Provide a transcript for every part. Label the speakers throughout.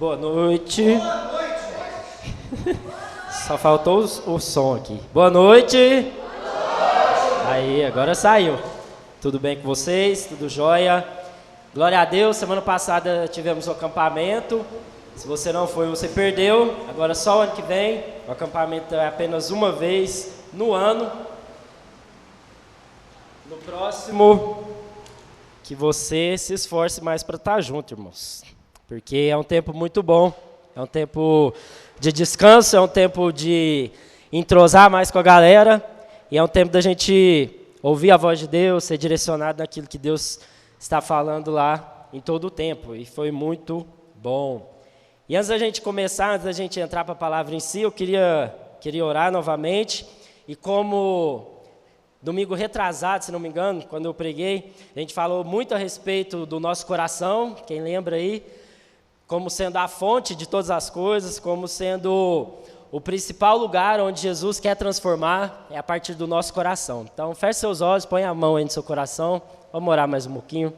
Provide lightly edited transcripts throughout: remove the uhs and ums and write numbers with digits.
Speaker 1: Boa noite. Só faltou o som aqui. Boa noite. Aí, agora saiu. Tudo bem com vocês? Tudo jóia? Glória a Deus. Semana passada tivemos o acampamento. Se você não foi, você perdeu. Agora só o ano que vem. O acampamento é apenas uma vez no ano. No próximo, que você se esforce mais para estar junto, irmãos. Porque é um tempo muito bom. É um tempo de descanso, é um tempo de entrosar mais com a galera. E é um tempo da gente ouvir a voz de Deus, ser direcionado naquilo que Deus está falando lá em todo o tempo. E foi muito bom. E antes da gente começar, antes da gente entrar para a palavra em si, eu queria orar novamente. E como domingo retrasado, se não me engano, quando eu preguei, a gente falou muito a respeito do nosso coração, quem lembra aí, como sendo a fonte de todas as coisas, como sendo o principal lugar onde Jesus quer transformar, é a partir do nosso coração. Então, feche seus olhos, põe a mão aí no seu coração, vamos orar mais um pouquinho.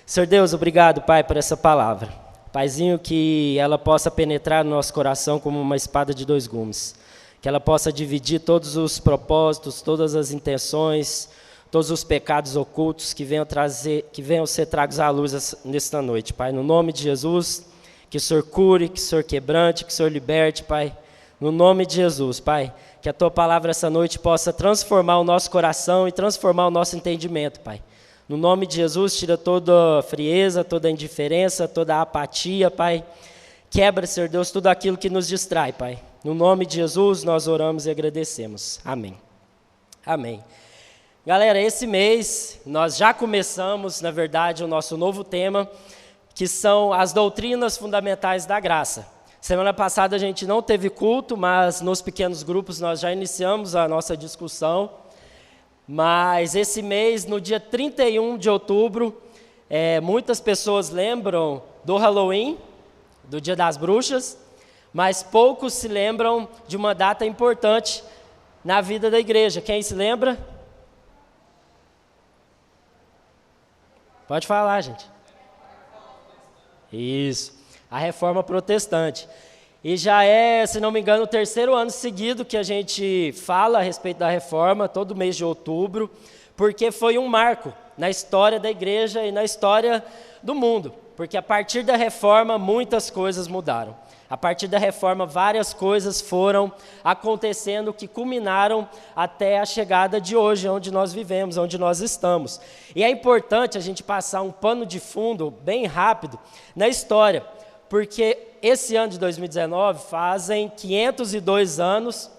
Speaker 1: Senhor Deus, obrigado, Pai, por essa palavra. Paizinho, que ela possa penetrar no nosso coração como uma espada de dois gumes. Que ela possa dividir todos os propósitos, todas as intenções, todos os pecados ocultos que venham ser tragos à luz nesta noite, Pai. No nome de Jesus, que o Senhor cure, que o Senhor quebrante, que o Senhor liberte, Pai. No nome de Jesus, Pai. Que a Tua palavra essa noite possa transformar o nosso coração e transformar o nosso entendimento, Pai. No nome de Jesus, tira toda a frieza, toda a indiferença, toda a apatia, Pai. Quebra, Senhor Deus, tudo aquilo que nos distrai, Pai. No nome de Jesus, nós oramos e agradecemos. Amém. Amém. Galera, esse mês nós já começamos, na verdade, o nosso novo tema, que são as doutrinas fundamentais da graça. Semana passada a gente não teve culto, mas nos pequenos grupos nós já iniciamos a nossa discussão. Mas esse mês, no dia 31 de outubro, muitas pessoas lembram do Halloween, do Dia das Bruxas, mas poucos se lembram de uma data importante na vida da igreja. Quem se lembra? Pode falar, gente. Isso, a Reforma Protestante. E já é, se não me engano, o terceiro ano seguido que a gente fala a respeito da Reforma, todo mês de outubro, porque foi um marco na história da igreja e na história do mundo. Porque a partir da Reforma, muitas coisas mudaram. A partir da Reforma, várias coisas foram acontecendo que culminaram até a chegada de hoje, onde nós vivemos, onde nós estamos. E é importante a gente passar um pano de fundo bem rápido na história, porque esse ano de 2019 fazem 502 anos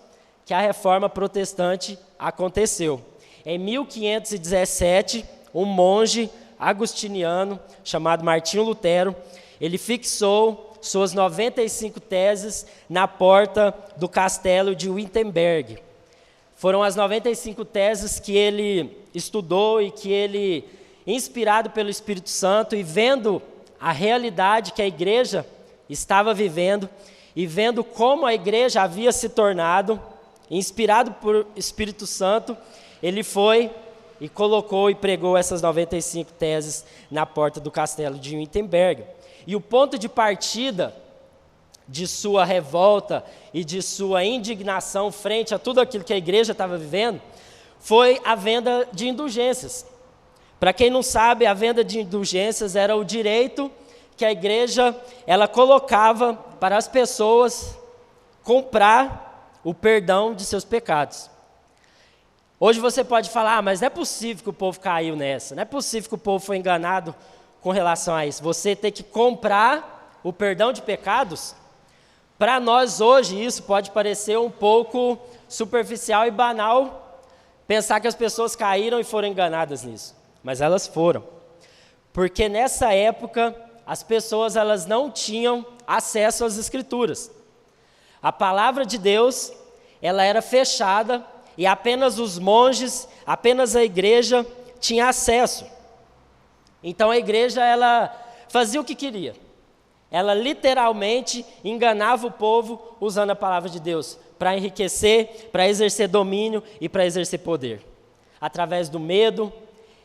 Speaker 1: que a Reforma Protestante aconteceu. Em 1517, um monge agostiniano chamado Martinho Lutero, ele fixou suas 95 teses na porta do castelo de Wittenberg. Foram as 95 teses que ele estudou e que ele, inspirado pelo Espírito Santo e vendo a realidade que a igreja estava vivendo e vendo como a igreja havia se tornado, inspirado por Espírito Santo, ele foi e colocou e pregou essas 95 teses na porta do castelo de Wittenberg. E o ponto de partida de sua revolta e de sua indignação frente a tudo aquilo que a igreja estava vivendo foi a venda de indulgências. Para quem não sabe, a venda de indulgências era o direito que a igreja ela colocava para as pessoas comprar o perdão de seus pecados. Hoje você pode falar, mas não é possível que o povo caiu nessa, não é possível que o povo foi enganado com relação a isso. Você ter que comprar o perdão de pecados, para nós hoje isso pode parecer um pouco superficial e banal, pensar que as pessoas caíram e foram enganadas nisso, mas elas foram. Porque nessa época, as pessoas elas não tinham acesso às Escrituras. A palavra de Deus, ela era fechada e apenas os monges, apenas a igreja tinha acesso. Então a igreja, ela fazia o que queria. Ela literalmente enganava o povo usando a palavra de Deus para enriquecer, para exercer domínio e para exercer poder. Através do medo,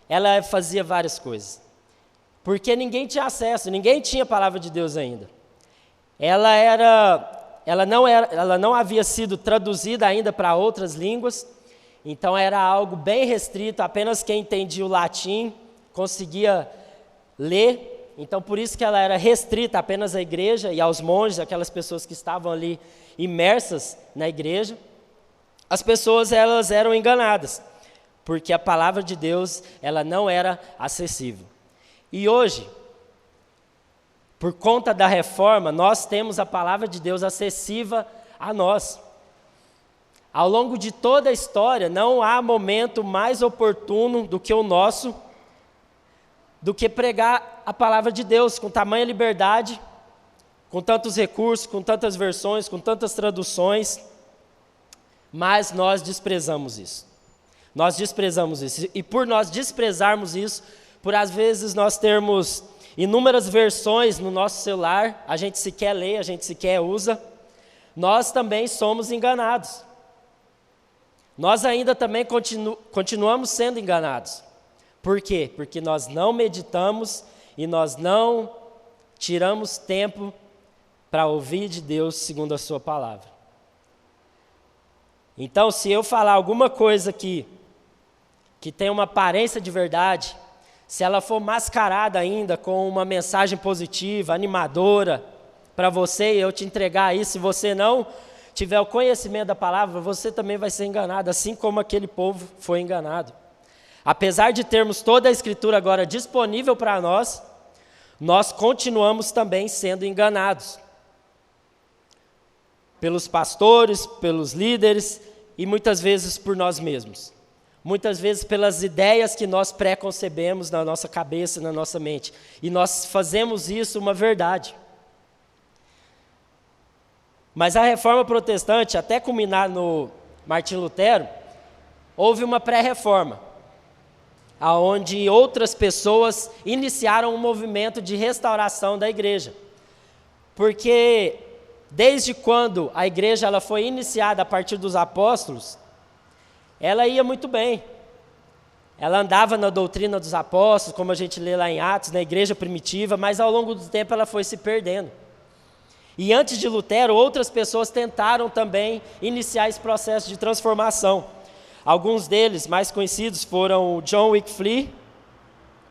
Speaker 1: ela fazia várias coisas. Porque ninguém tinha acesso, ninguém tinha a palavra de Deus ainda. ela não havia sido traduzida ainda para outras línguas, então era algo bem restrito, apenas quem entendia o latim conseguia ler, então por isso que ela era restrita apenas à igreja e aos monges, aquelas pessoas que estavam ali imersas na igreja. As pessoas elas eram enganadas, porque a palavra de Deus ela não era acessível. E hoje, por conta da reforma, nós temos a palavra de Deus acessível a nós. Ao longo de toda a história, não há momento mais oportuno do que o nosso, do que pregar a palavra de Deus com tamanha liberdade, com tantos recursos, com tantas versões, com tantas traduções, mas nós desprezamos isso. Nós desprezamos isso. E por nós desprezarmos isso, por às vezes nós termos inúmeras versões no nosso celular, a gente sequer lê, a gente sequer usa, nós também somos enganados. Nós ainda também continuamos sendo enganados. Por quê? Porque nós não meditamos e nós não tiramos tempo para ouvir de Deus segundo a sua palavra. Então, se eu falar alguma coisa aqui que tem uma aparência de verdade, se ela for mascarada ainda com uma mensagem positiva, animadora para você, e eu te entregar isso, se você não tiver o conhecimento da palavra, você também vai ser enganado, assim como aquele povo foi enganado. Apesar de termos toda a Escritura agora disponível para nós, nós continuamos também sendo enganados. Pelos pastores, pelos líderes e muitas vezes por nós mesmos. Muitas vezes pelas ideias que nós pré-concebemos na nossa cabeça, na nossa mente. E nós fazemos isso uma verdade. Mas a reforma protestante, até culminar no Martim Lutero, houve uma pré-reforma, onde outras pessoas iniciaram um movimento de restauração da igreja. Porque desde quando a igreja ela foi iniciada a partir dos apóstolos, ela ia muito bem. Ela andava na doutrina dos apóstolos, como a gente lê lá em Atos, na igreja primitiva, mas ao longo do tempo ela foi se perdendo. E antes de Lutero, outras pessoas tentaram também iniciar esse processo de transformação. Alguns deles, mais conhecidos, foram John Wycliffe,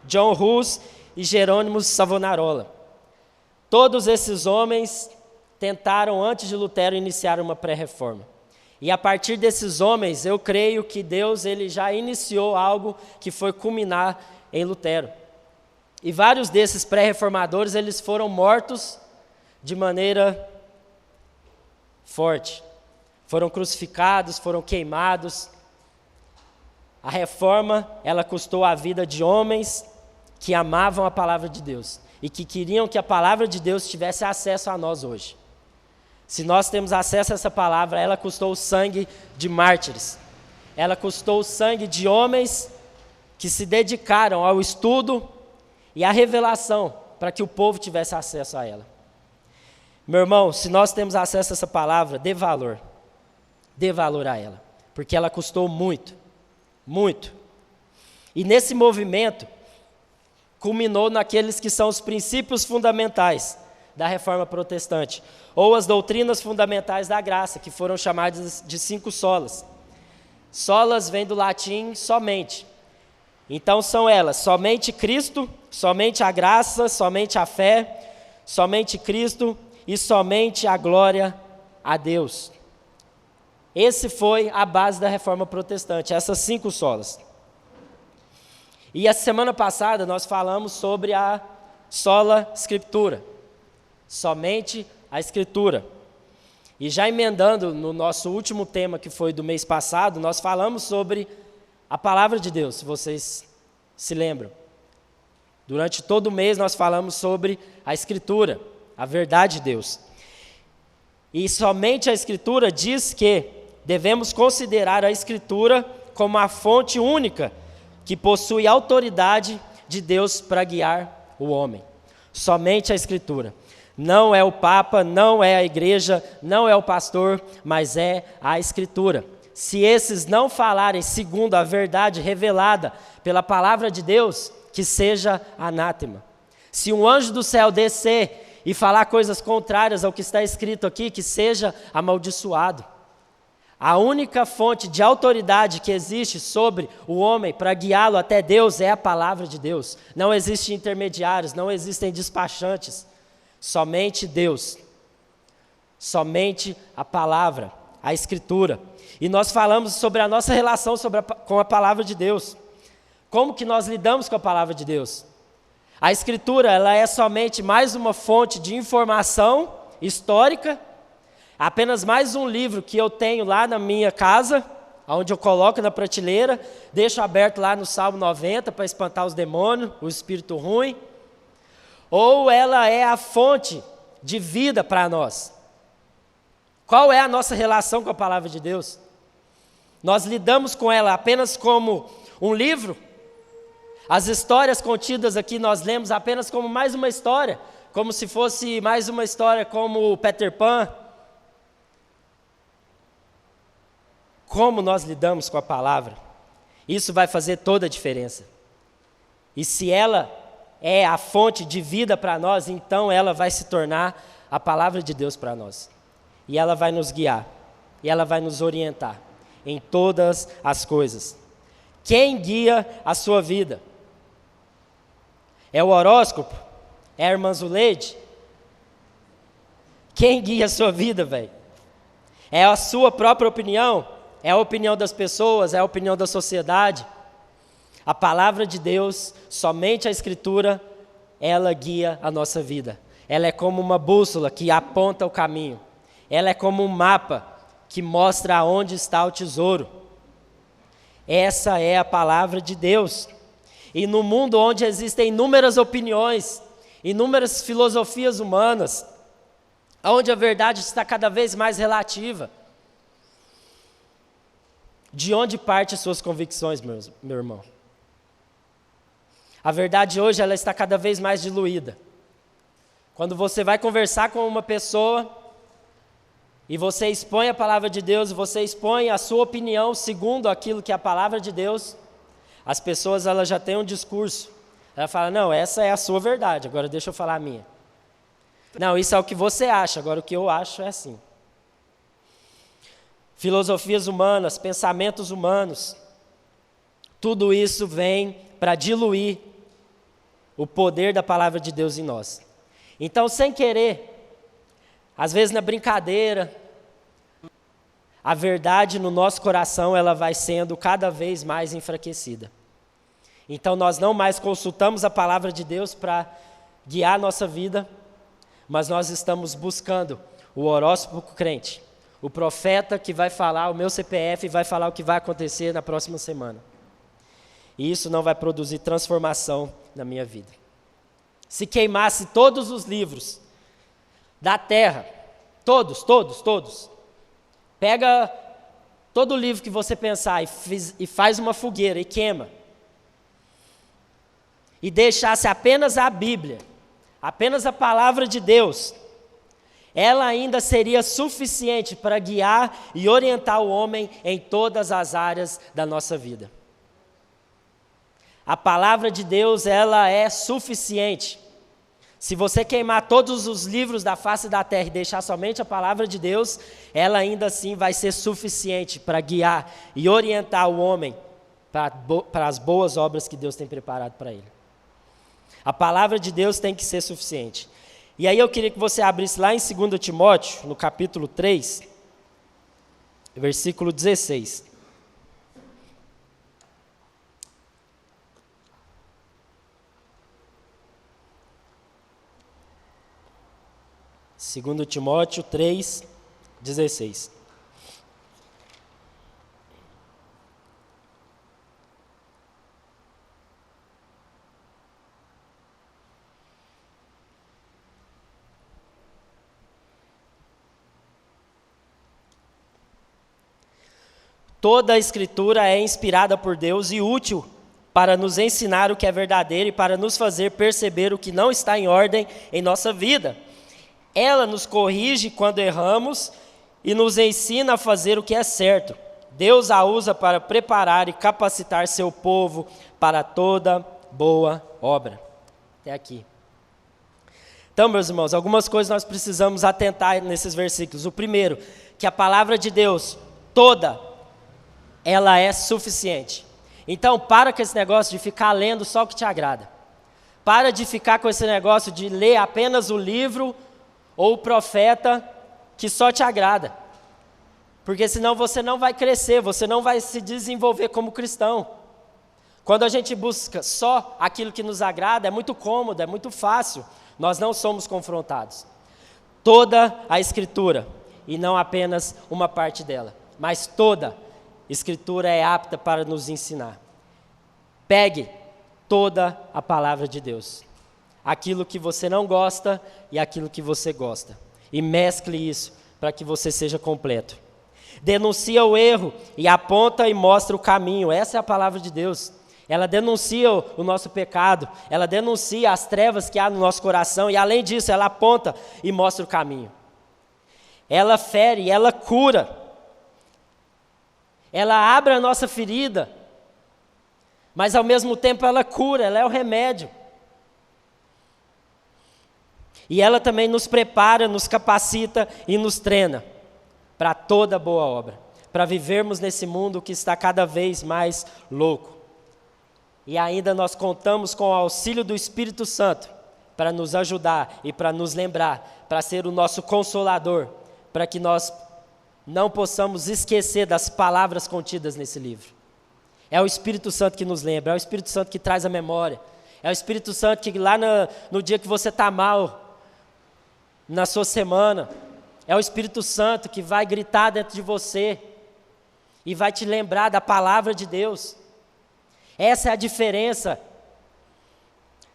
Speaker 1: John Hus e Jerônimo Savonarola. Todos esses homens tentaram, antes de Lutero, iniciar uma pré-reforma. E a partir desses homens, eu creio que Deus ele já iniciou algo que foi culminar em Lutero. E vários desses pré-reformadores, eles foram mortos de maneira forte. Foram crucificados, foram queimados. A reforma, ela custou a vida de homens que amavam a palavra de Deus e que queriam que a palavra de Deus tivesse acesso a nós hoje. Se nós temos acesso a essa palavra, ela custou o sangue de mártires. Ela custou o sangue de homens que se dedicaram ao estudo e à revelação para que o povo tivesse acesso a ela. Meu irmão, se nós temos acesso a essa palavra, dê valor a ela, porque ela custou muito, muito. E nesse movimento, culminou naqueles que são os princípios fundamentais da reforma protestante, ou as doutrinas fundamentais da graça, que foram chamadas de 5 solas. Solas vem do latim somente. Então são elas, somente Cristo, somente a graça, somente a fé, somente Cristo e somente a glória a Deus. Esse foi a base da reforma protestante, essas 5 solas. E a semana passada nós falamos sobre a sola Scriptura, somente a Escritura. E já emendando no nosso último tema, que foi do mês passado, nós falamos sobre a palavra de Deus, se vocês se lembram. Durante todo o mês nós falamos sobre a Escritura, a verdade de Deus. E somente a Escritura diz que devemos considerar a Escritura como a fonte única que possui autoridade de Deus para guiar o homem. Somente a Escritura. Não é o Papa, não é a igreja, não é o pastor, mas é a Escritura. Se esses não falarem segundo a verdade revelada pela palavra de Deus, que seja anátema. Se um anjo do céu descer e falar coisas contrárias ao que está escrito aqui, que seja amaldiçoado. A única fonte de autoridade que existe sobre o homem para guiá-lo até Deus é a palavra de Deus. Não existem intermediários, não existem despachantes. Somente Deus. Somente a palavra, a Escritura. E nós falamos sobre a nossa relação com a palavra de Deus. Como que nós lidamos com a palavra de Deus? A Escritura, ela é somente mais uma fonte de informação histórica, apenas mais um livro que eu tenho lá na minha casa, onde eu coloco na prateleira, deixo aberto lá no Salmo 90 para espantar os demônios, o espírito ruim. Ou ela é a fonte de vida para nós? Qual é a nossa relação com a palavra de Deus? Nós lidamos com ela apenas como um livro? As histórias contidas aqui nós lemos apenas como mais uma história, como se fosse mais uma história como o Peter Pan. Como nós lidamos com a palavra, isso vai fazer toda a diferença. E se ela é a fonte de vida para nós, então ela vai se tornar a palavra de Deus para nós. E ela vai nos guiar, e ela vai nos orientar em todas as coisas. Quem guia a sua vida? É o horóscopo? É a irmã Zuleide? Quem guia a sua vida, velho? É a sua própria opinião? É a opinião das pessoas? É a opinião da sociedade? A palavra de Deus, somente a Escritura, ela guia a nossa vida. Ela é como uma bússola que aponta o caminho. Ela é como um mapa que mostra onde está o tesouro. Essa é a palavra de Deus. E no mundo onde existem inúmeras opiniões, inúmeras filosofias humanas, onde a verdade está cada vez mais relativa, de onde partem suas convicções, meu irmão? A verdade hoje ela está cada vez mais diluída. Quando você vai conversar com uma pessoa e você expõe a palavra de Deus, você expõe a sua opinião segundo aquilo que é a palavra de Deus, as pessoas elas já têm um discurso. Ela fala, não, essa é a sua verdade, agora deixa eu falar a minha. Não, isso é o que você acha, agora o que eu acho é assim. Filosofias humanas, pensamentos humanos, tudo isso vem para diluir o poder da palavra de Deus em nós. Então, sem querer, às vezes na brincadeira, a verdade no nosso coração ela vai sendo cada vez mais enfraquecida. Então, nós não mais consultamos a palavra de Deus para guiar a nossa vida, mas nós estamos buscando o horóscopo crente, o profeta que vai falar o meu CPF e vai falar o que vai acontecer na próxima semana. E isso não vai produzir transformação na minha vida. Se queimasse todos os livros da terra, todos, pega todo livro que você pensar e faz uma fogueira e queima, e deixasse apenas a Bíblia, apenas a palavra de Deus, ela ainda seria suficiente para guiar e orientar o homem em todas as áreas da nossa vida. A palavra de Deus, ela é suficiente. Se você queimar todos os livros da face da terra e deixar somente a palavra de Deus, ela ainda assim vai ser suficiente para guiar e orientar o homem para as boas obras que Deus tem preparado para ele. A palavra de Deus tem que ser suficiente. E aí eu queria que você abrisse lá em 2 Timóteo, no capítulo 3, versículo 16. Segundo Timóteo 3, 16. Toda a Escritura é inspirada por Deus e útil para nos ensinar o que é verdadeiro e para nos fazer perceber o que não está em ordem em nossa vida. Ela nos corrige quando erramos e nos ensina a fazer o que é certo. Deus a usa para preparar e capacitar seu povo para toda boa obra. Até aqui. Então, meus irmãos, algumas coisas nós precisamos atentar nesses versículos. O primeiro, que a palavra de Deus toda, ela é suficiente. Então, para com esse negócio de ficar lendo só o que te agrada. Para de ficar com esse negócio de ler apenas o livro ou o profeta que só te agrada. Porque senão você não vai crescer, você não vai se desenvolver como cristão. Quando a gente busca só aquilo que nos agrada, é muito cômodo, é muito fácil. Nós não somos confrontados. Toda a Escritura, e não apenas uma parte dela, mas toda Escritura é apta para nos ensinar. Pegue toda a palavra de Deus, aquilo que você não gosta e aquilo que você gosta, e mescle isso para que você seja completo. Denuncia o erro e aponta e mostra o caminho. Essa é a palavra de Deus. Ela denuncia o nosso pecado, ela denuncia as trevas que há no nosso coração e, além disso, ela aponta e mostra o caminho. Ela fere, ela cura, ela abre a nossa ferida, mas ao mesmo tempo ela cura, ela é o remédio. E ela também nos prepara, nos capacita e nos treina para toda boa obra, para vivermos nesse mundo que está cada vez mais louco. E ainda nós contamos com o auxílio do Espírito Santo para nos ajudar e para nos lembrar, para ser o nosso consolador, para que nós não possamos esquecer das palavras contidas nesse livro. É o Espírito Santo que nos lembra, é o Espírito Santo que traz a memória, é o Espírito Santo que lá no dia que você está mal, na sua semana, é o Espírito Santo que vai gritar dentro de você e vai te lembrar da palavra de Deus. Essa é a diferença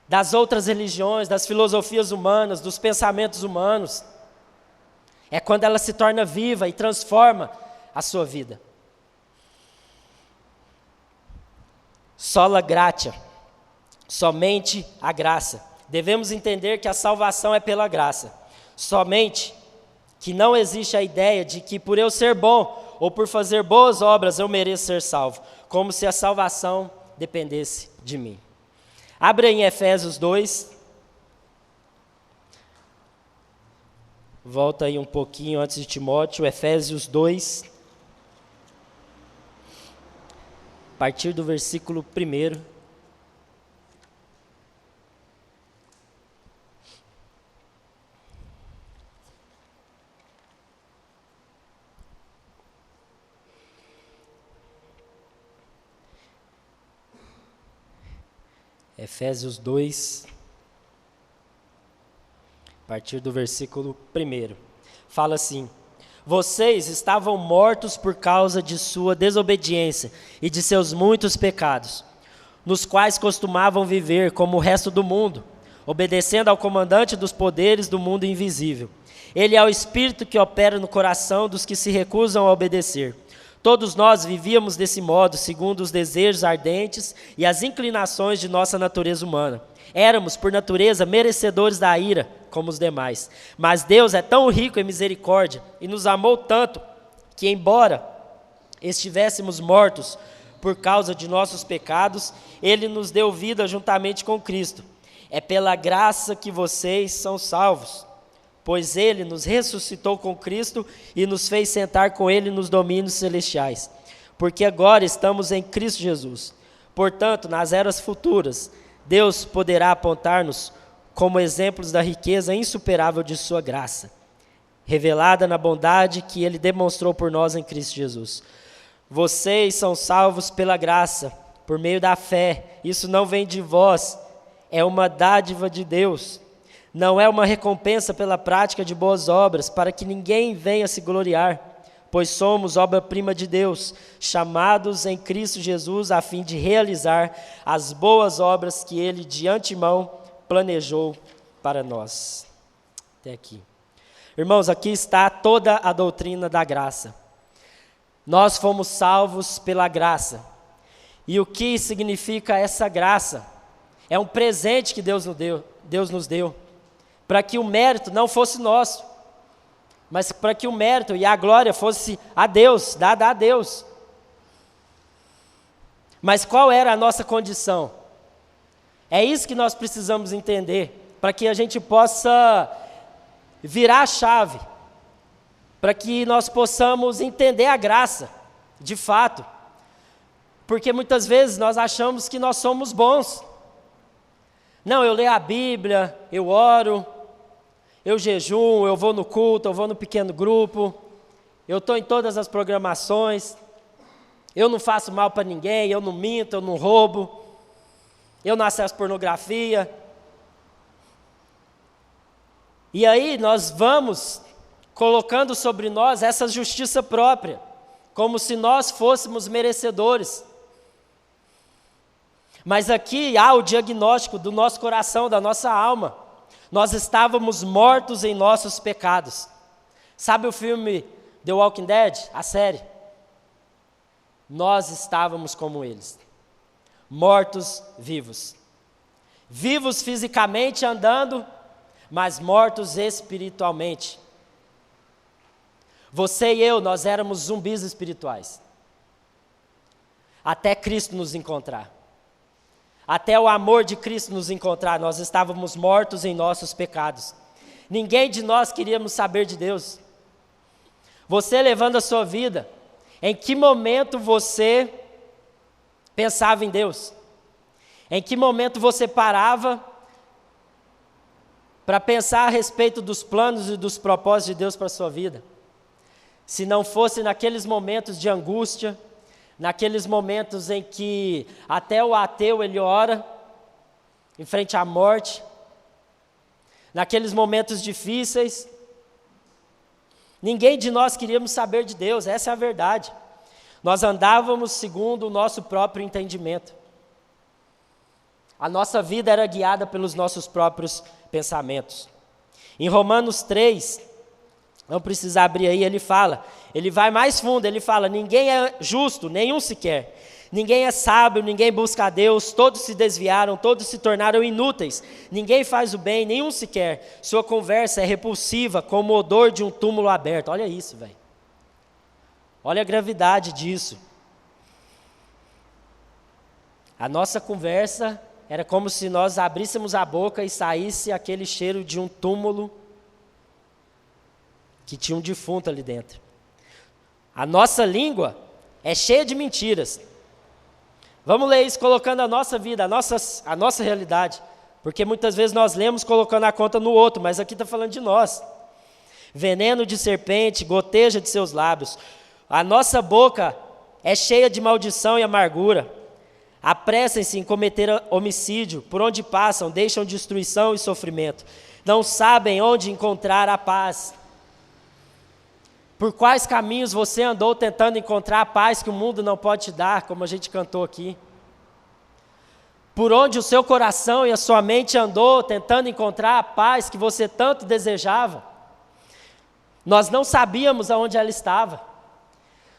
Speaker 1: das outras religiões, das filosofias humanas, dos pensamentos humanos. É quando ela se torna viva e transforma a sua vida. Sola gratia, somente a graça. Devemos entender que a salvação é pela graça. Somente que não existe a ideia de que por eu ser bom ou por fazer boas obras eu mereço ser salvo, como se a salvação dependesse de mim. Abra em Efésios 2. Volta aí um pouquinho antes de Timóteo, Efésios 2. A partir do versículo 1. Efésios 2, a partir do versículo 1, fala assim: vocês estavam mortos por causa de sua desobediência e de seus muitos pecados, nos quais costumavam viver como o resto do mundo, obedecendo ao comandante dos poderes do mundo invisível. Ele é o Espírito que opera no coração dos que se recusam a obedecer. Todos nós vivíamos desse modo, segundo os desejos ardentes e as inclinações de nossa natureza humana. Éramos, por natureza, merecedores da ira, como os demais. Mas Deus é tão rico em misericórdia e nos amou tanto que, embora estivéssemos mortos por causa de nossos pecados, Ele nos deu vida juntamente com Cristo. É pela graça que vocês são salvos, pois Ele nos ressuscitou com Cristo e nos fez sentar com Ele nos domínios celestiais, porque agora estamos em Cristo Jesus. Portanto, nas eras futuras, Deus poderá apontar-nos como exemplos da riqueza insuperável de sua graça, revelada na bondade que Ele demonstrou por nós em Cristo Jesus. Vocês são salvos pela graça, por meio da fé. Isso não vem de vós, é uma dádiva de Deus. Não é uma recompensa pela prática de boas obras, para que ninguém venha se gloriar, pois somos obra-prima de Deus, chamados em Cristo Jesus a fim de realizar as boas obras que Ele de antemão planejou para nós. Até aqui. Irmãos, aqui está toda a doutrina da graça. Nós fomos salvos pela graça. E o que significa essa graça? É um presente que Deus nos deu, para que o mérito não fosse nosso, mas para que o mérito e a glória fosse a Deus, dada a Deus. Mas qual era a nossa condição? É isso que nós precisamos entender para que a gente possa virar a chave, para que nós possamos entender a graça, de fato. Porque muitas vezes nós achamos que nós somos bons. Não, eu leio a Bíblia, eu oro, eu jejum, eu vou no culto, eu vou no pequeno grupo, eu estou em todas as programações, eu não faço mal para ninguém, eu não minto, eu não roubo, eu não acesso pornografia. E aí nós vamos colocando sobre nós essa justiça própria, como se nós fôssemos merecedores. Mas aqui há o diagnóstico do nosso coração, da nossa alma. Nós estávamos mortos em nossos pecados. Sabe o filme The Walking Dead, a série? Nós estávamos como eles, mortos vivos. Vivos fisicamente andando, mas mortos espiritualmente. Você e eu, nós éramos zumbis espirituais. Até Cristo nos encontrar. Até o amor de Cristo nos encontrar, nós estávamos mortos em nossos pecados. Ninguém de nós queríamos saber de Deus. Você levando a sua vida, em que momento você pensava em Deus? Em que momento você parava para pensar a respeito dos planos e dos propósitos de Deus para a sua vida? Se não fosse naqueles momentos de angústia, naqueles momentos em que até o ateu ele ora, em frente à morte, naqueles momentos difíceis, ninguém de nós queríamos saber de Deus, essa é a verdade. Nós andávamos segundo o nosso próprio entendimento. A nossa vida era guiada pelos nossos próprios pensamentos. Em Romanos 3, não precisa abrir aí, ele vai mais fundo, ele fala, ninguém é justo, nenhum sequer. Ninguém é sábio, ninguém busca a Deus, todos se desviaram, todos se tornaram inúteis. Ninguém faz o bem, nenhum sequer. Sua conversa é repulsiva, como o odor de um túmulo aberto. Olha isso, velho. Olha a gravidade disso. A nossa conversa era como se nós abríssemos a boca e saísse aquele cheiro de um túmulo que tinha um defunto ali dentro. A nossa língua é cheia de mentiras. Vamos ler isso colocando a nossa vida, a nossa realidade. Porque muitas vezes nós lemos colocando a conta no outro, mas aqui está falando de nós. Veneno de serpente goteja de seus lábios. A nossa boca é cheia de maldição e amargura. Apressem-se em cometer homicídio, por onde passam, deixam destruição e sofrimento. Não sabem onde encontrar a paz. Por quais caminhos você andou tentando encontrar a paz que o mundo não pode te dar, como a gente cantou aqui? Por onde o seu coração e a sua mente andou tentando encontrar a paz que você tanto desejava? Nós não sabíamos aonde ela estava.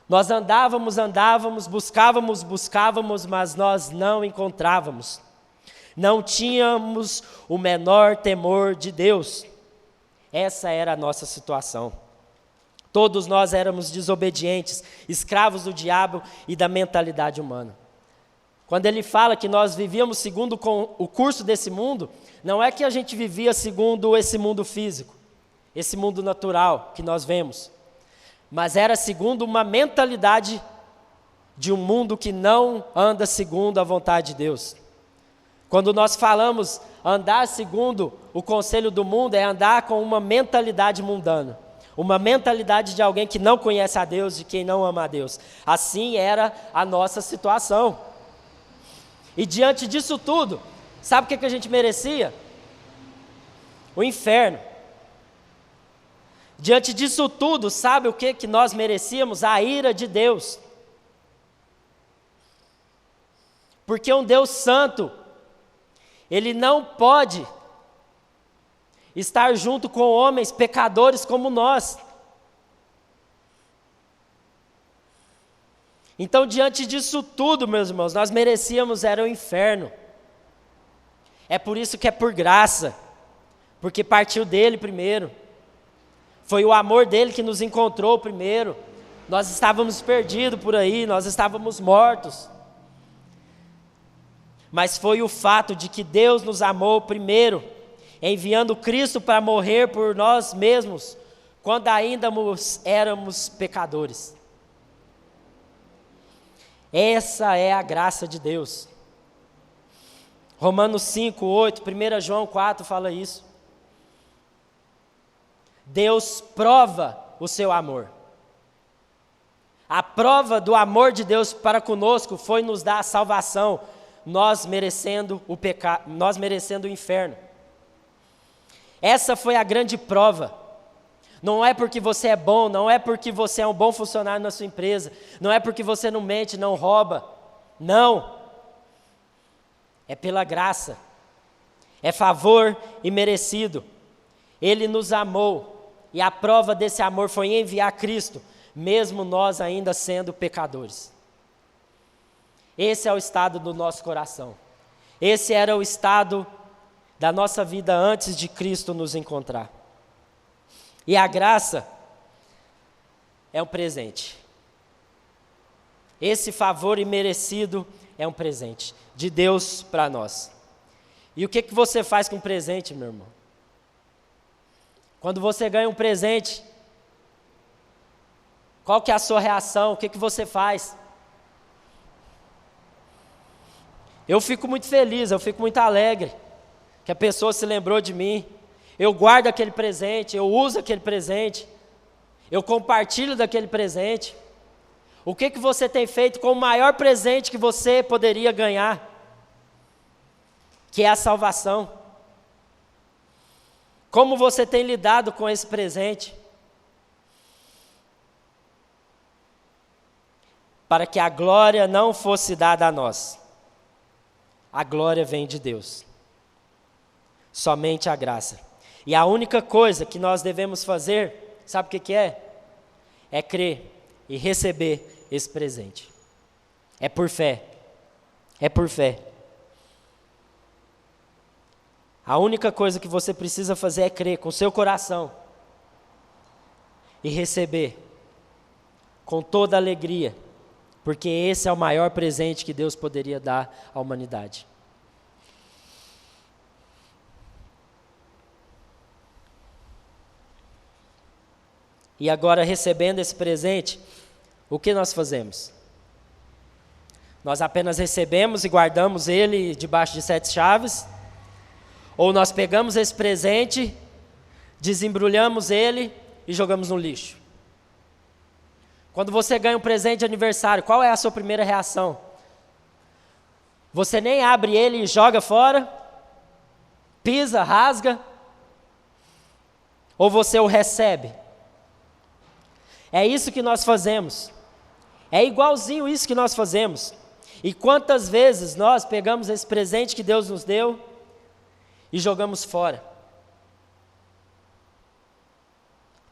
Speaker 1: Nós andávamos, buscávamos, mas nós não encontrávamos. Não tínhamos o menor temor de Deus. Essa era a nossa situação. Todos nós éramos desobedientes, escravos do diabo e da mentalidade humana. Quando ele fala que nós vivíamos segundo o curso desse mundo, não é que a gente vivia segundo esse mundo físico, esse mundo natural que nós vemos, mas era segundo uma mentalidade de um mundo que não anda segundo a vontade de Deus. Quando nós falamos andar segundo o conselho do mundo, é andar com uma mentalidade mundana. Uma mentalidade de alguém que não conhece a Deus, de quem não ama a Deus. Assim era a nossa situação. E diante disso tudo, sabe o que a gente merecia? O inferno. Diante disso tudo, sabe o que nós merecíamos? A ira de Deus. Porque um Deus santo, ele não pode estar junto com homens pecadores como nós. Então, diante disso tudo, meus irmãos, nós merecíamos era o inferno. É por isso que é por graça, porque partiu dele primeiro. Foi o amor dele que nos encontrou primeiro. Nós estávamos perdidos por aí, nós estávamos mortos. Mas foi o fato de que Deus nos amou primeiro enviando Cristo para morrer por nós mesmos, quando ainda éramos pecadores. Essa é a graça de Deus. Romanos 5, 8, 1 João 4 fala isso. Deus prova o seu amor. A prova do amor de Deus para conosco foi nos dar a salvação, nós merecendo o pecado, nós merecendo o inferno. Essa foi a grande prova. Não é porque você é bom, não é porque você é um bom funcionário na sua empresa, não é porque você não mente, não rouba. Não. É pela graça. É favor imerecido. Ele nos amou e a prova desse amor foi enviar Cristo, mesmo nós ainda sendo pecadores. Esse é o estado do nosso coração. Esse era o estado da nossa vida antes de Cristo nos encontrar. E a graça é um presente. Esse favor imerecido é um presente de Deus para nós. E o que você faz com o presente, meu irmão? Quando você ganha um presente, qual que é a sua reação? O que você faz? Eu fico muito feliz, eu fico muito alegre que a pessoa se lembrou de mim. Eu guardo aquele presente, eu uso aquele presente, eu compartilho daquele presente. O que você tem feito com o maior presente que você poderia ganhar? Que é a salvação. Como você tem lidado com esse presente? Para que a glória não fosse dada a nós. A glória vem de Deus. Somente a graça. E a única coisa que nós devemos fazer, sabe o que é? É crer e receber esse presente. É por fé. É por fé. A única coisa que você precisa fazer é crer com seu coração e receber com toda alegria, porque esse é o maior presente que Deus poderia dar à humanidade. E agora, recebendo esse presente, o que nós fazemos? Nós apenas recebemos e guardamos ele debaixo de 7 chaves? Ou nós pegamos esse presente, desembrulhamos ele e jogamos no lixo? Quando você ganha um presente de aniversário, qual é a sua primeira reação? Você nem abre ele e joga fora? Pisa, rasga? Ou você o recebe? É isso que nós fazemos. É igualzinho isso que nós fazemos. E quantas vezes nós pegamos esse presente que Deus nos deu e jogamos fora?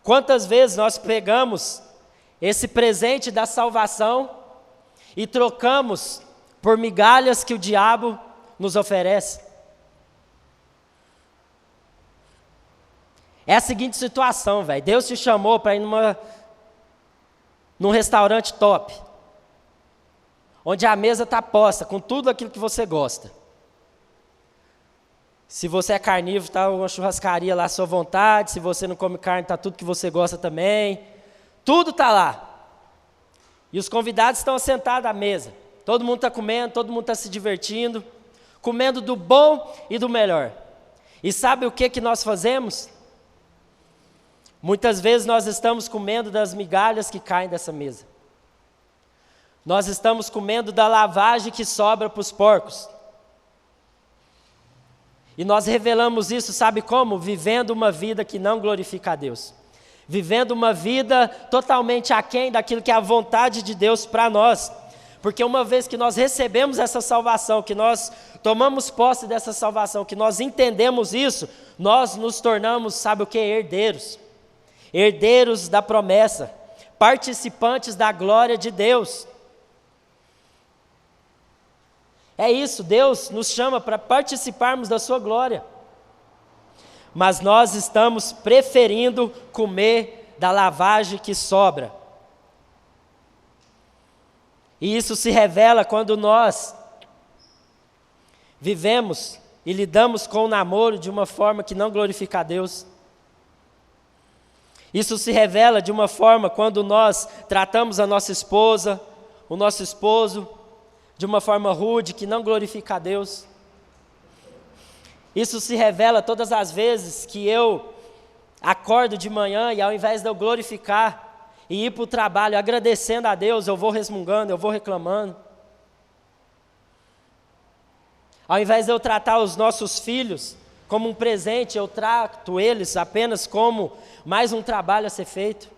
Speaker 1: Quantas vezes nós pegamos esse presente da salvação e trocamos por migalhas que o diabo nos oferece? É a seguinte situação, velho. Deus te chamou para ir num restaurante top, onde a mesa está posta com tudo aquilo que você gosta. Se você é carnívoro, está uma churrascaria lá à sua vontade. Se você não come carne, está tudo que você gosta também. Tudo está lá. E os convidados estão sentados à mesa. Todo mundo está comendo, todo mundo está se divertindo, comendo do bom e do melhor. E sabe o que nós fazemos? Muitas vezes nós estamos comendo das migalhas que caem dessa mesa. Nós estamos comendo da lavagem que sobra para os porcos. E nós revelamos isso, sabe como? Vivendo uma vida que não glorifica a Deus. Vivendo uma vida totalmente aquém daquilo que é a vontade de Deus para nós. Porque uma vez que nós recebemos essa salvação, que nós tomamos posse dessa salvação, que nós entendemos isso, nós nos tornamos, sabe o que? Herdeiros. Herdeiros da promessa, participantes da glória de Deus. É isso, Deus nos chama para participarmos da sua glória. Mas nós estamos preferindo comer da lavagem que sobra. E isso se revela quando nós vivemos e lidamos com o namoro de uma forma que não glorifica a Deus. Isso se revela de uma forma quando nós tratamos a nossa esposa, o nosso esposo, de uma forma rude, que não glorifica a Deus. Isso se revela todas as vezes que eu acordo de manhã e ao invés de eu glorificar e ir para o trabalho agradecendo a Deus, eu vou resmungando, eu vou reclamando. Ao invés de eu tratar os nossos filhos como um presente, eu trato eles apenas como mais um trabalho a ser feito.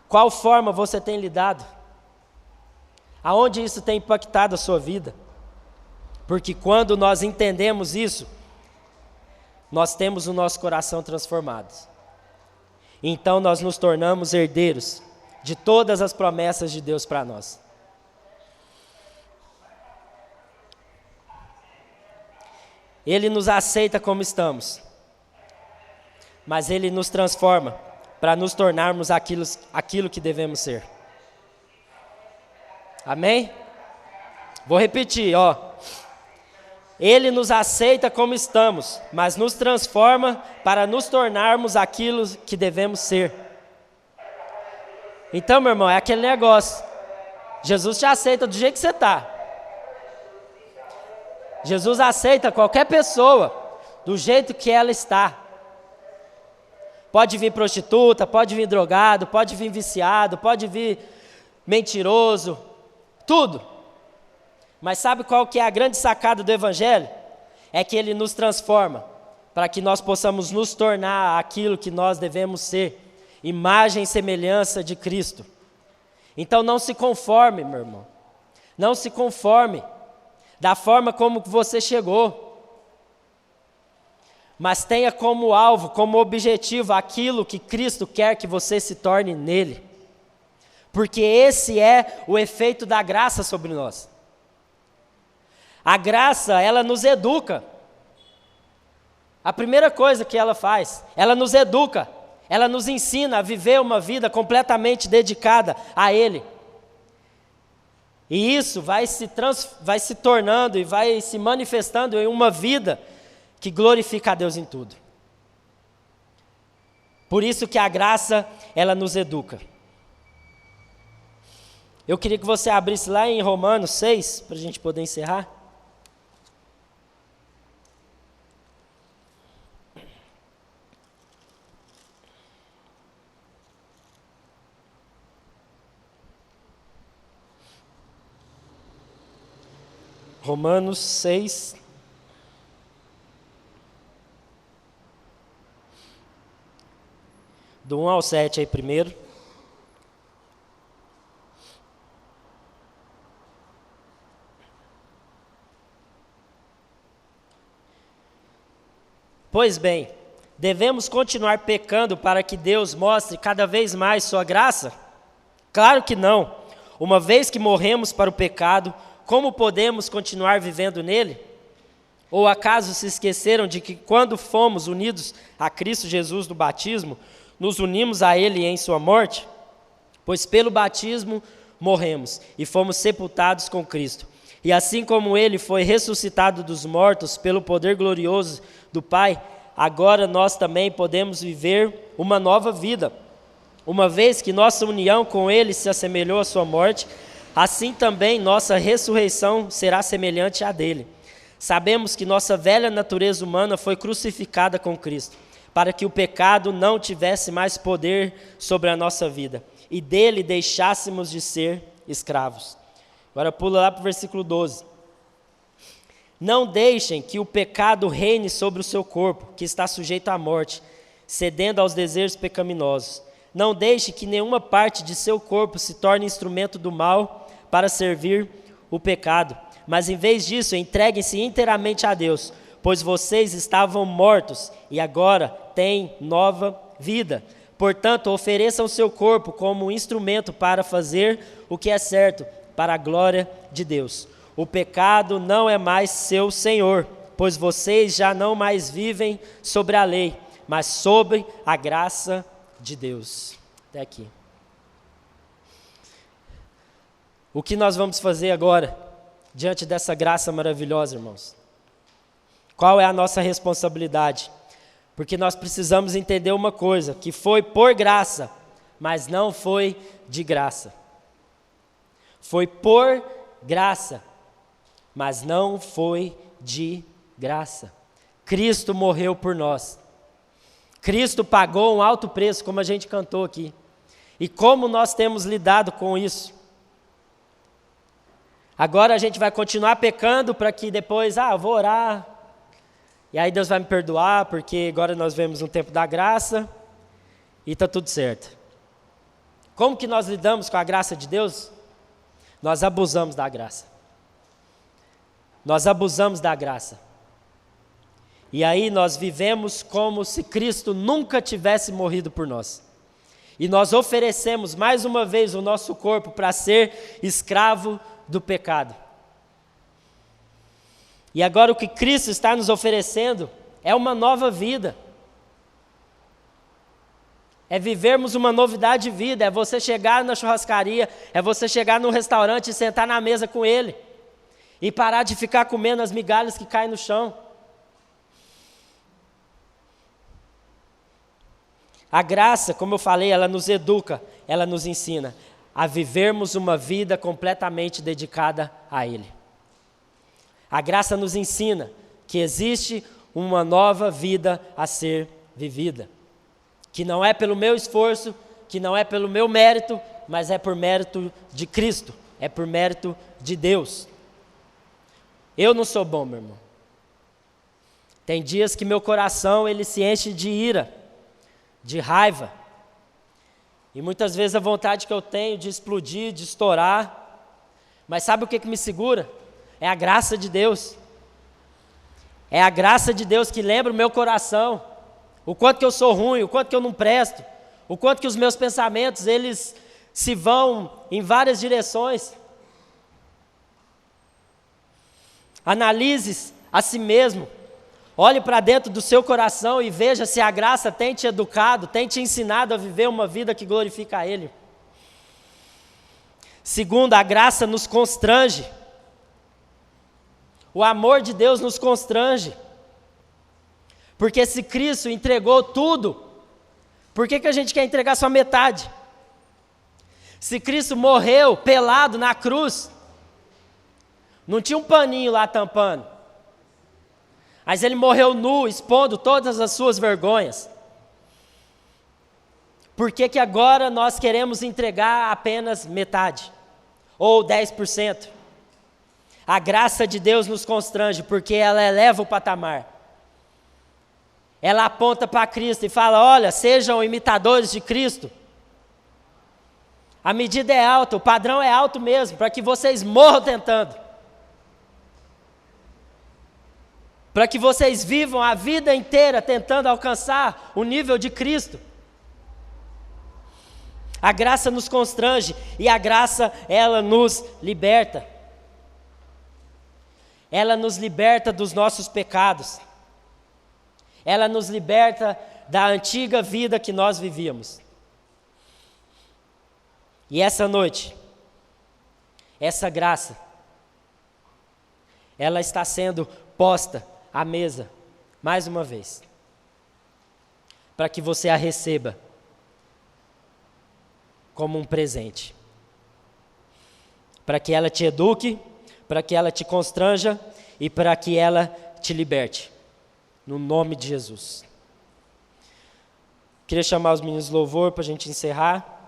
Speaker 1: Qual forma você tem lidado? Aonde isso tem impactado a sua vida? Porque quando nós entendemos isso, nós temos o nosso coração transformado. Então nós nos tornamos herdeiros de todas as promessas de Deus para nós. Ele nos aceita como estamos, mas Ele nos transforma para nos tornarmos aquilo que devemos ser. Amém? Vou repetir, Ele nos aceita como estamos, mas nos transforma para nos tornarmos aquilo que devemos ser. Então, meu irmão, é aquele negócio. Jesus te aceita do jeito que você está. Jesus aceita qualquer pessoa do jeito que ela está. Pode vir prostituta, pode vir drogado, pode vir viciado, pode vir mentiroso, tudo. Mas sabe qual que é a grande sacada do Evangelho? É que ele nos transforma para que nós possamos nos tornar aquilo que nós devemos ser, imagem e semelhança de Cristo. Então não se conforme, meu irmão. Não se conforme da forma como você chegou, mas tenha como alvo, como objetivo, aquilo que Cristo quer que você se torne nele, porque esse é o efeito da graça sobre nós. A graça, ela nos educa. A primeira coisa que ela faz, ela nos educa, ela nos ensina a viver uma vida completamente dedicada a Ele. E isso vai se tornando e vai se manifestando em uma vida que glorifica a Deus em tudo. Por isso que a graça, ela nos educa. Eu queria que você abrisse lá em Romanos 6, para a gente poder encerrar. Romanos 6, do 1 ao 7 aí primeiro. Pois bem, devemos continuar pecando para que Deus mostre cada vez mais sua graça? Claro que não. Uma vez que morremos para o pecado, como podemos continuar vivendo nele? Ou acaso se esqueceram de que quando fomos unidos a Cristo Jesus no batismo, nos unimos a Ele em sua morte? Pois pelo batismo morremos e fomos sepultados com Cristo. E assim como Ele foi ressuscitado dos mortos pelo poder glorioso do Pai, agora nós também podemos viver uma nova vida. Uma vez que nossa união com Ele se assemelhou à sua morte, assim também nossa ressurreição será semelhante à dele. Sabemos que nossa velha natureza humana foi crucificada com Cristo, para que o pecado não tivesse mais poder sobre a nossa vida, e dele deixássemos de ser escravos. Agora pula lá para o versículo 12. Não deixem que o pecado reine sobre o seu corpo, que está sujeito à morte, cedendo aos desejos pecaminosos. Não deixe que nenhuma parte de seu corpo se torne instrumento do mal para servir o pecado, mas em vez disso, entreguem-se inteiramente a Deus, pois vocês estavam mortos e agora têm nova vida. Portanto, ofereçam seu corpo como um instrumento para fazer o que é certo, para a glória de Deus. O pecado não é mais seu senhor, pois vocês já não mais vivem sobre a lei, mas sobre a graça de Deus. Até aqui. O que nós vamos fazer agora diante dessa graça maravilhosa, irmãos? Qual é a nossa responsabilidade? Porque nós precisamos entender uma coisa, que foi por graça, mas não foi de graça. Foi por graça, mas não foi de graça. Cristo morreu por nós. Cristo pagou um alto preço, como a gente cantou aqui. E como nós temos lidado com isso? Agora a gente vai continuar pecando para que depois, eu vou orar, e aí Deus vai me perdoar, porque agora nós vemos um tempo da graça, e está tudo certo. Como que nós lidamos com a graça de Deus? Nós abusamos da graça. Nós abusamos da graça. E aí nós vivemos como se Cristo nunca tivesse morrido por nós. E nós oferecemos mais uma vez o nosso corpo para ser escravo do pecado. E agora o que Cristo está nos oferecendo é uma nova vida. É vivermos uma novidade de vida, é você chegar na churrascaria, é você chegar num restaurante e sentar na mesa com Ele. E parar de ficar comendo as migalhas que caem no chão. A graça, como eu falei, ela nos educa, ela nos ensina a vivermos uma vida completamente dedicada a Ele. A graça nos ensina que existe uma nova vida a ser vivida, que não é pelo meu esforço, que não é pelo meu mérito, mas é por mérito de Cristo, é por mérito de Deus. Eu não sou bom, meu irmão. Tem dias que meu coração ele se enche de ira, de raiva, e muitas vezes a vontade que eu tenho de explodir, de estourar, mas sabe o que me segura? É a graça de Deus. É a graça de Deus que lembra o meu coração, o quanto que eu sou ruim, o quanto que eu não presto, o quanto que os meus pensamentos, eles se vão em várias direções. Analise a si mesmo, olhe para dentro do seu coração e veja se a graça tem te educado, tem te ensinado a viver uma vida que glorifica a Ele. Segundo, a graça nos constrange. O amor de Deus nos constrange. Porque se Cristo entregou tudo, por que a gente quer entregar só metade? Se Cristo morreu pelado na cruz, não tinha um paninho lá tampando, mas Ele morreu nu, expondo todas as suas vergonhas. Por que agora nós queremos entregar apenas metade? Ou 10%? A graça de Deus nos constrange, porque ela eleva o patamar. Ela aponta para Cristo e fala, olha, sejam imitadores de Cristo. A medida é alta, o padrão é alto mesmo, para que vocês morram tentando. Para que vocês vivam a vida inteira tentando alcançar o nível de Cristo. A graça nos constrange e a graça, ela nos liberta. Ela nos liberta dos nossos pecados. Ela nos liberta da antiga vida que nós vivíamos. E essa noite, essa graça, ela está sendo posta à mesa, mais uma vez, para que você a receba como um presente, para que ela te eduque, para que ela te constranja e para que ela te liberte, no nome de Jesus. Queria chamar os meninos de louvor para a gente encerrar.